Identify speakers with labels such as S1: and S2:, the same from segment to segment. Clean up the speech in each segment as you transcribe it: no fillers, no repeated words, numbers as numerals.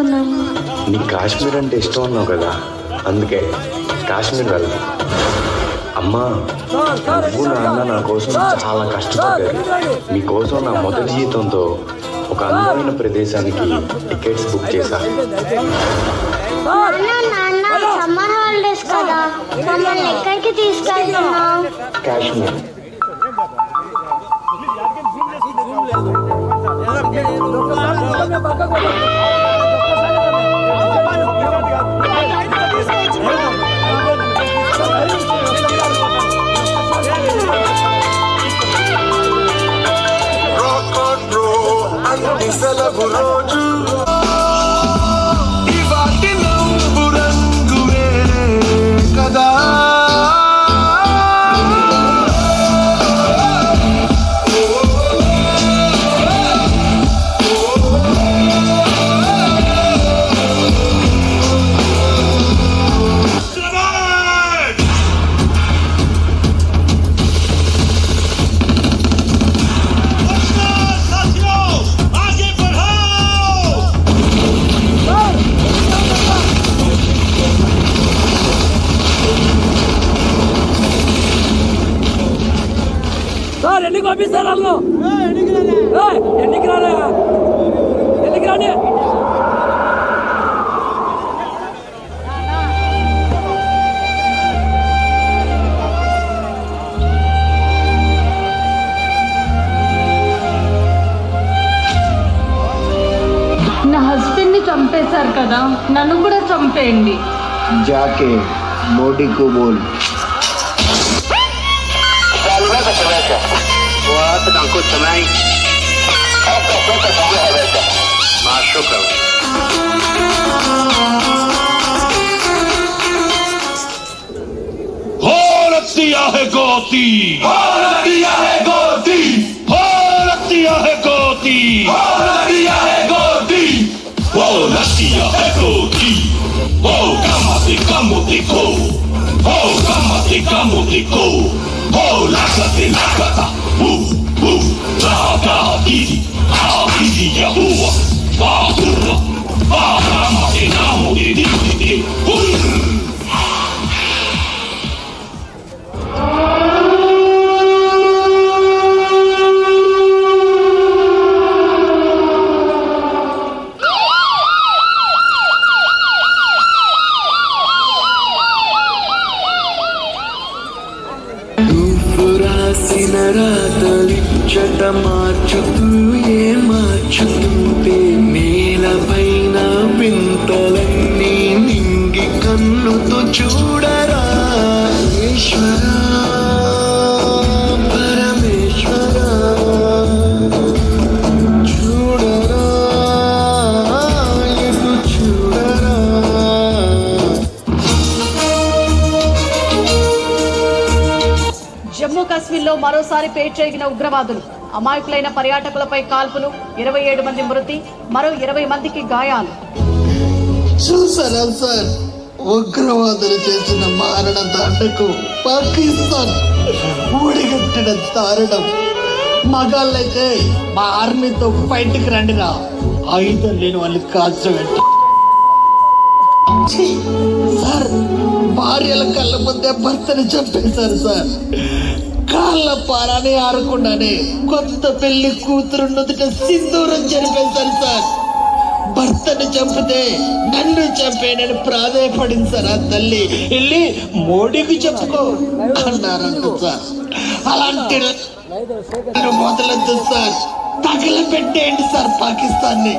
S1: వెళ్తున్నాము.
S2: నీకు కాశ్మీర్ అంటే ఇష్టం అన్నావు కదా, అందుకే కాశ్మీర్ వెళ్దాం. అమ్మా, నువ్వు నాన్న నా కోసం చాలా కష్టపడ్డారు. మీకోసం నా మొదటి జీతంతో ఒక అందమైన ప్రదేశానికి టికెట్స్ బుక్ చేశా.
S1: సమ్మర్ హాలిడేస్ కదా, మమ్మల్ని ఎక్కడికి తీసుకెళ్తున్నావు?
S2: కాశ్మీర్.
S3: సెలవు రోజు ఇవాటి నవ్వు రంగువే కదా.
S4: ఎన్నికి పంపిస్తారు వాళ్ళు, ఎన్నికి రాలే, ఎన్నికి రాని.
S1: నా హస్బెండ్ ని చంపేశారు కదా, నన్ను కూడా చంపేయండి.
S5: जाके मोदी को बोल
S3: दिया है गोती, दिया है गोती, दिया है गोती, दिया है गोती, दिया है गोती. Oh, kamate ko, oh, kamate ko, oh, lakate lakata, raga didi, didi ya huwa, bahura, kamate namo didi didi, రాతలిచ్చట మార్చుతూ ఏ మార్చుతుంటే నేలపైన వింతలన్నీ నింగి కన్నుతో చూడరా ఈశ్వరా పరమేశ్వరా చూడరా ఎటు చూడరా.
S6: జమ్మూ కాశ్మీర్లో మరోసారి పేర్చేగిన ఉగ్రవాదులు, అమాయకులైన పర్యాటకులపై కాల్పులు, 27 మంది మృతి, మరో 20 మందికి గాయాలు.
S5: చూసారా సార్, ఉగ్రవాదులు చేసిన మారణ దండకు పాకిస్తాన్ ఊడిగట్టిన దారుణం. మగాళ్ళైతే మా ఆర్మీతో ఫైట్కి రండిరా, ఆయుధం లేని వాళ్ళు కాల్చబెట్ట. సార్, భార్యల కళ్ళ ముందే భర్తని చంపేశారు సార్. కాళ్ళ పారాని ఆరకుండానే కొత్త పెళ్లి కూతురు నుదుట సింధూరం జరిపేశారు సార్. భర్తని చంపితే నన్ను చంపేనని ప్రాధేయపడింది సార్. ఆ తల్లి వెళ్ళి మోడీకి చెప్పుకో అన్నారంట సార్. అలాంటి మొదలద్దు సార్, తగలబెట్టేయండి సార్ పాకిస్తాన్ని.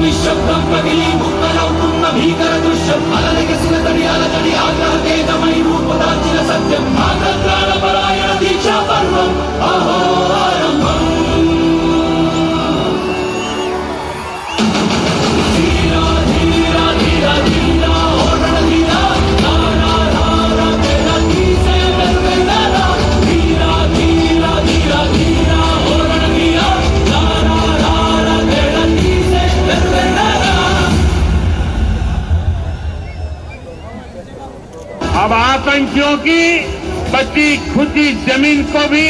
S5: నిశ్శబ్దం పగిలి ముక్కలవుతున్న భీకర దృశ్యం, అలలెగసిన తడియాలతడి ఆగ్రహతేజమై రూపుదాల్చిన సత్యం, ఆగ్రహాల పరాయణ దీక్షా పర్వం అహో ఆరంభం.
S3: अब आतंकियों की बची खुची जमीन को भी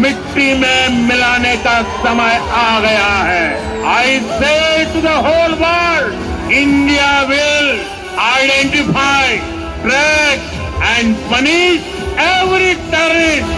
S3: मिट्टी में मिलाने का समय आ गया है। I say to the whole world, India will identify, track and punish every terrorist.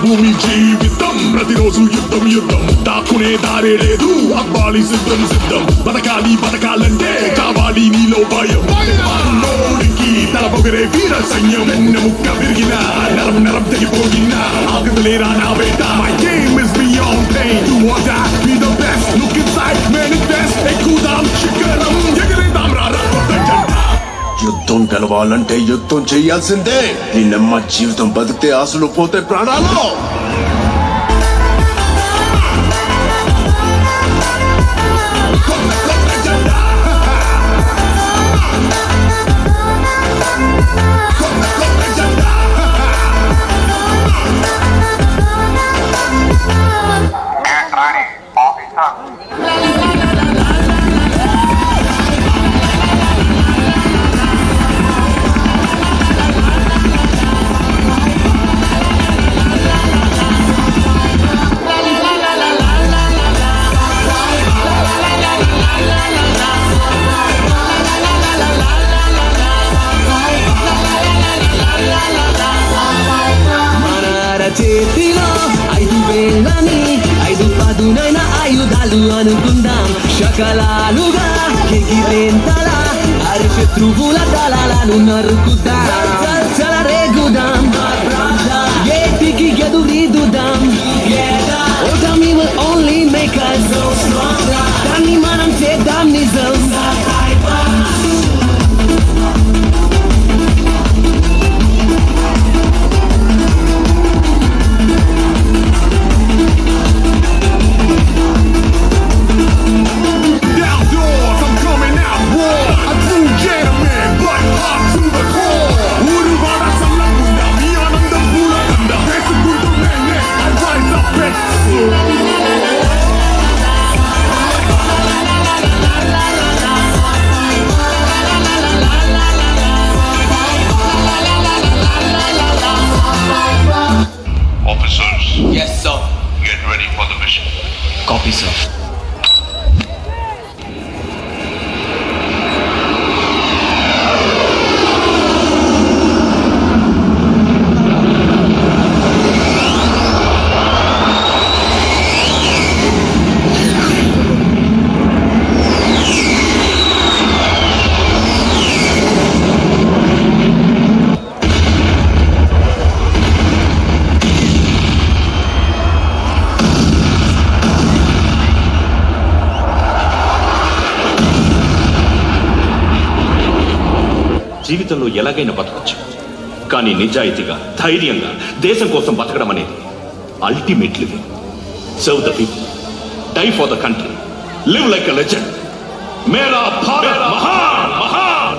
S7: భూమి జీవితం ప్రతిరోజు యుద్ధం యుద్ధం దాక్కునే దారే లేదు అవ్వాలి సిద్ధం సిద్ధం బతకాలంటే కావాలి నీలో భయం నోడికి తల పొగరే వీర సైన్యం వెన్న ముక్క విరిగిన నరం నరం తెగిపోగిన ఆగలేరా నా వేట my game is beyond pain to what I be the best look inside manifest ఎక్కుదాం శిఖరం ఎగరేద్దాం రా యుద్ధం గెలవాలంటే యుద్ధం చేయాల్సిందే నిన్నమ్మ జీవితం బతికితే ఆశలు పోతే ప్రాణాలు
S8: చేతిలో 5 వేళ్ళని 5 పదునైన ఆయుధాలు అనుకుందాం శకలాలుగా ఎగిరేంతలా అరి శత్రువుల తలలను నరుకుదాం చెలరేగుదాం ఏటికి ఎదురీదుదాం ఓటమి will only make us so strong దాన్ని మనం చేద్దాం నిజం
S3: Officers.
S8: Yes, sir.
S3: Get ready for the mission.
S8: Copy, sir.
S9: జీవితంలో ఎలాగైనా బతకచ్చు, కానీ నిజాయితీగా ధైర్యంగా దేశం కోసం బతకడం అనేది ultimately serve the people, die for the country, live like a legend. మేరా భారత్ మహాన్ మహాన్.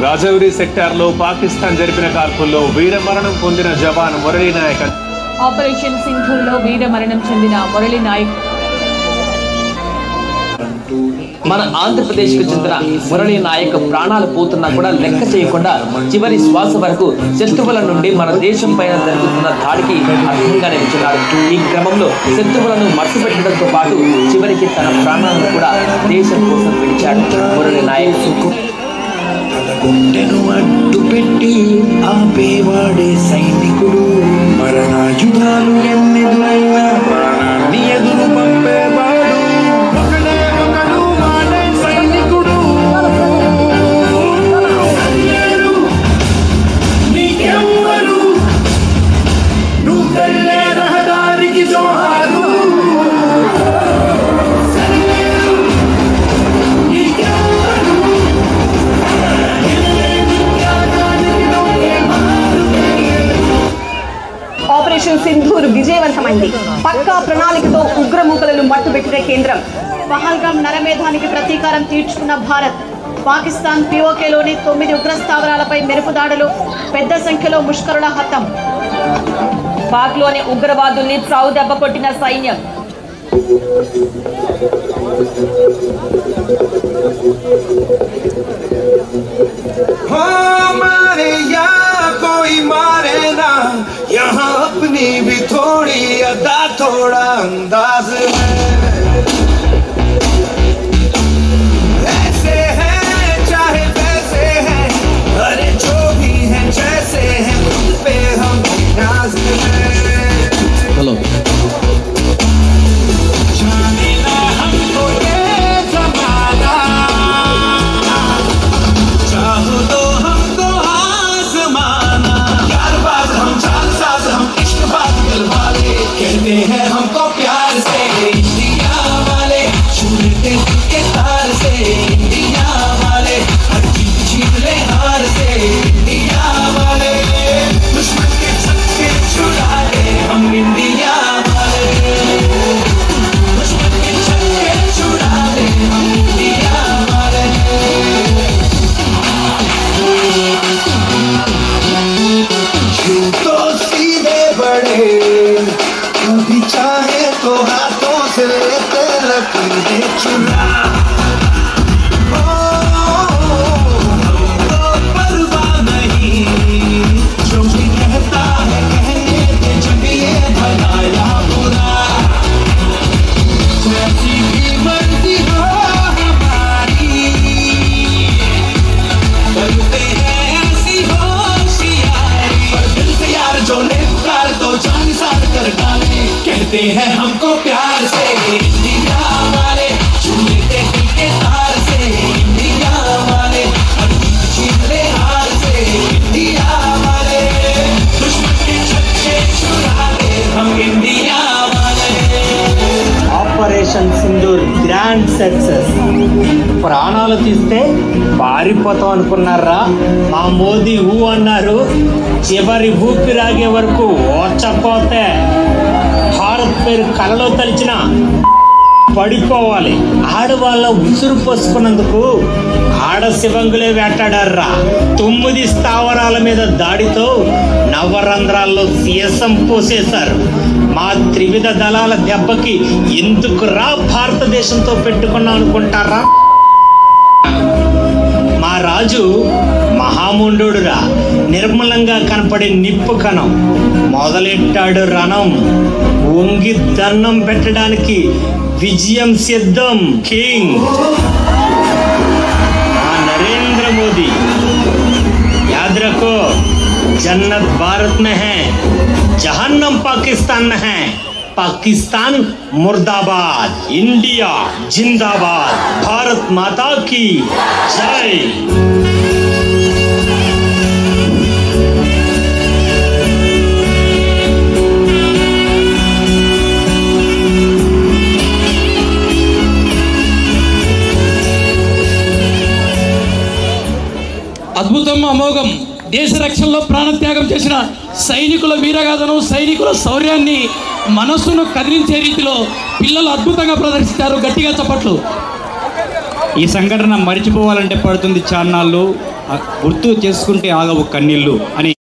S10: రాజౌరి సెక్టార్లో పాకిస్తాన్ జరిపిన కాల్పుల్లో వీరమరణం పొందిన జవాన్ మురళీ నాయక్.
S6: ఆపరేషన్ సింధూర్లో వీరమరణం చెందిన మురళీ నాయక్
S11: మన ఆంధ్రప్రదేశ్కు చెందిన మురళీ నాయక్ ప్రాణాలు పోతున్నా కూడా లెక్క చేయకుండా చివరి శ్వాస వరకు శత్రువుల నుండి మన దేశం పైన జరుగుతున్న దాడికి అర్థంగా నిలిచినాడు. ఈ క్రమంలో శత్రువులను మట్టుపెట్టడంతో పాటు చివరికి తన ప్రాణాలను కూడా దేశం కోసం విడిచాడు మురళీ నాయక్.
S8: గుండెను అడ్డు పెట్టి ఆపేవాడే సైనికుడు, మరణాయుధాలు ఎన్నెదురైనా ప్రాణాన్ని ఎదురు పంపేవాడు, ఒకడే ఒకడు వాడే సైనికుడు. నీకెవ్వరు నువ్వు వెళ్ళే రహదారికి జోహారు.
S6: ఆపరేషన్ సింధూర్ విజయవంతమైంది. పక్కా ప్రణాళికతో ఉగ్రమూకలను మట్టుబెట్టిన కేంద్రం. పహల్గాం నరమేధానికి ప్రతీకారం తీర్చుకున్న భారత్. పాకిస్తాన్ పిఓకేలోని 9 ఉగ్రస్థావరాలపై మెరుపు దాడులు, పెద్ద సంఖ్యలో ముష్కరుల హతం. పాక్లోని ఉగ్రవాదుల్ని చావు దెబ్బ కొట్టిన సైన్యం.
S8: मारे या कोई मारे ना, यहाँ अपनी भी थोड़ी अदा थोड़ा अंदाज है. ऐसे हैं चाहे वैसे हैं, अरे जो भी हैं जैसे हैं, खुद पे हम नाज है. हेलो जाने ना हमको ये जमाना, चाहो तो हमको आज़माना. यारबाज हम जालसाज हम इश्कबाज दिल वाले, कहते हैं हमको प्यार से इंडिया वाले, छूटे दिल के तार से इंडिया वाले, हर जीत जीत ले हार से इंडिया वाले, दुश्मन के छक्के छुड़ा दे हम इंडिया वाले, दुश्मन के छक्के छुड़ा दे हम इंडिया वाले. तो सीधे बड़े कभी चाहे तो हाथों से लेते लकीरें चुरा. तो परवाह नहीं जो भी कहता है कहने के, जब ये भला या बुरा, जैसी भी मर्जी हो हमारी, करते हैं ऐसी होशियारी. पर दिल से यार जो ले पुकार तो जान सार कर डाले, कहते हैं हमको प्यार से इंडिया वाले, छूते दिल के तार से इंडिया वाले, हर जीत ले हार से इंडिया वाले, दुश्मन के छक्के छुड़ा दे हम इंडिया वाले.
S12: Operation Sindoor grand success. ప్రాణాలు తీస్తే పారిపోతాం అనుకున్నారా? మా మోదీ ఊ అన్నారు, చివరి ఊపిరాగే వరకు ఓచపోతే భారత్ పేరు కలలో తలిచిన పడిపోవాలి. ఆడవాళ్ళ ఉసురు పోసుకున్నందుకు ఆడ శివంగులే వేటాడారా. 9 స్థావరాల మీద దాడితో నవరంధ్రాల్లో సీసం పోసేశారు. మా త్రివిధ దళాల దెబ్బకి ఎందుకు రా భారతదేశంతో పెట్టుకున్నాం అనుకుంటారా? మా రాజు మహాముండురా, నిర్మలంగా కనపడే నిప్పు కణం. మొదలెట్టాడు రణం, వంగి దండం పెట్టడానికి విజయం సిద్ధం. కింగ్ नरेंद्र मोदी, याद रखो, जन्नत भारत में है, जहन्नम पाकिस्तान में है. पाकिस्तान मुर्दाबाद, इंडिया जिंदाबाद, भारत माता की जय.
S13: అద్భుతం, అమోఘం. దేశ రక్షణలో ప్రాణత్యాగం చేసిన సైనికుల వీరగాథను, సైనికుల శౌర్యాన్ని మనస్సును కదిలించే రీతిలో పిల్లలు అద్భుతంగా ప్రదర్శించారు. గట్టిగా చప్పట్లు.
S14: ఈ సంఘటన మరిచిపోవాలంటే పడుతుంది చాన్నాళ్ళు, గుర్తు చేసుకుంటే ఆగవు కన్నీళ్ళు అని